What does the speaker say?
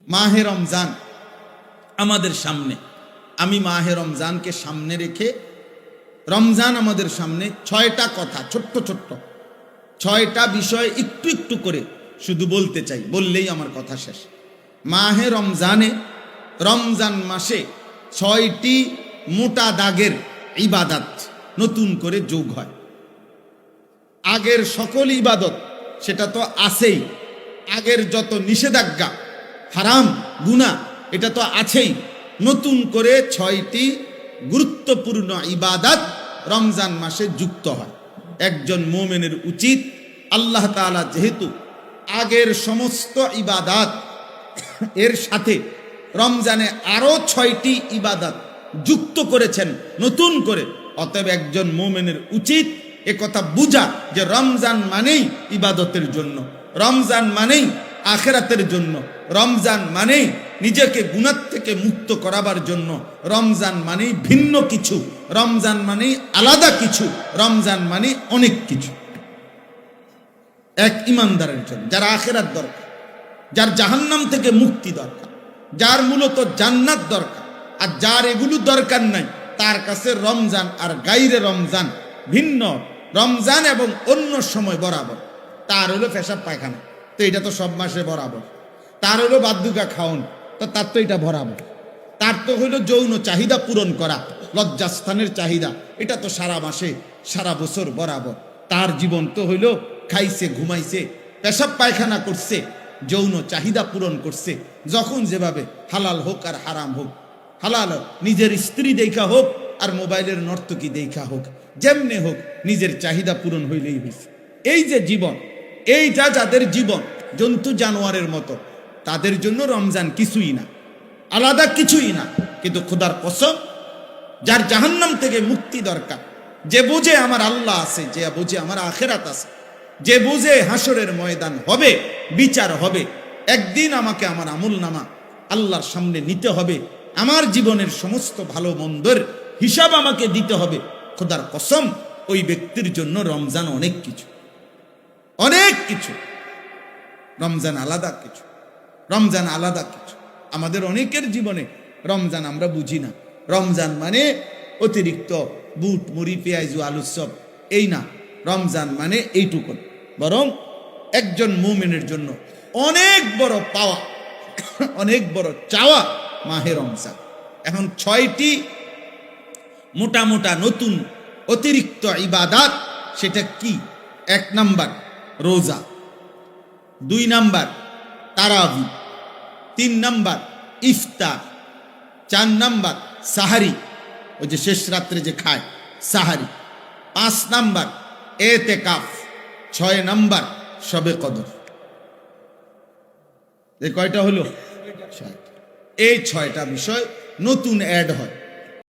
মাহে রমজান আমাদের সামনে, আমি মাহে রমজানকে সামনে রেখে, রমজান আমাদের সামনে, 6টা কথা, ছোট্ট ছোট্ট 6টা বিষয় একটু একটু করে শুধু বলতে চাই, বললেই আমার কথা শেষ। মাহে রমজানে, রমজান মাসে 6টি মোটা দাগের ইবাদত নতুন করে যোগ হয়। আগের সকল ইবাদত সেটা তো আছেই, আগের যত নিষেধাজ্ঞা, হারাম, গুনাহ, এটা তো আছেই। নতুন করে 6টি গুরুত্বপূর্ণ ইবাদত রমজান মাসে যুক্ত হয়। একজন মুমিনের উচিত, আল্লাহ তাআলা যেহেতু আগের সমস্ত ইবাদত এর সাথে রমজানে আরো 6টি ইবাদত যুক্ত করেছেন নতুন করে, অতএব একজন মুমিনের উচিত এ কথা বুঝা যে রমজান মানেই ইবাদতের জন্য, রমজান মানেই আখিরাতের জন্য, রমজান মানেই নিজেকে গুনাহ থেকে মুক্ত করাবার জন্য, রমজান মানেই ভিন্ন কিছু, রমজান মানেই আলাদা কিছু, রমজান মানে অনেক কিছু। এক ইমানদারের জন্য, যার আখিরাত দরকার, যার জাহান্নাম থেকে মুক্তি দরকার, যার মূলত জান্নাত দরকার, আর যার এগুলো দরকার নাই, তার কাছে রমজান আর গাইরে রমজান ভিন্ন। রমজান এবং অন্য সময় বরাবর। তার হলো পেশাব পায়খানা, তো এটা তো সব মাসে বরাবর। তার হলো বাদ্যুকা খাওন, তো তার তো এটা বরাবর। তার তো হইলো যৌন চাহিদা পূরণ করা, লজ্জাস্থানের চাহিদা, এটা তো সারা মাসে সারা বছর বরাবর। তার জীবন তো হইলো খাইছে, ঘুমাইছে, পেশাব পায়খানা করছে, যৌন চাহিদা পূরণ করছে, যখন যেভাবে, হালাল হোক আর হারাম হোক, হালাল নিজের স্ত্রী দেখা হোক আর মোবাইলের নর্তকী দেখা হোক, যেমনে হোক নিজের চাহিদা পূরণ হইলেই হয়েছে। এই যে জীবন, এইটা যাদের জীবন জন্তু জানোয়ারের মতো, তাদের জন্য রমজান কিছুই না, আলাদা কিছুই না। কিন্তু খোদার কসম, যার জাহান্নাম থেকে মুক্তি দরকার, যে বুঝে আমার আল্লাহ আছে, যে বুঝে আমার আখিরাত আছে, যে বুঝে হাসরের ময়দান হবে, বিচার হবে, একদিন আমাকে আমার আমলনামা আল্লাহর সামনে নিতে হবে, আমার জীবনের সমস্ত ভালো মন্দের হিসাব আমাকে দিতে হবে, খোদার কসম ওই ব্যক্তির জন্য রমজান অনেক কিছু, অনেক কিছু। রমজান আলাদা কিছু, রমজান আলাদা কিছু। আমাদের অনেকের জীবনে রমজান আমরা বুঝি না। রমজান মানে অতিরিক্ত বুট, মুড়ি, পেঁয়াজ, আলুর চপ, এই না। রমজান মানে এইটুকু। বরং একজন মুমিনের জন্য অনেক বড় পাওয়া, অনেক বড় চাওয়া মাহে রমজান। এখন 6টি মোটা মোটা নতুন অতিরিক্ত ইবাদত, সেটা কি? 1 নাম্বার রোজা, 2 নাম্বার তারাবি, 3 নাম্বার ইফতার, 4 নাম্বার সাহারি, ওই যে শেষ রাত্রে যে খায় সাহারি, 5 নাম্বার এতেকাফ, 6 নাম্বার শবে কদর। কয়টা হলো? এই 6টা বিষয় নতুন অ্যাড হয়।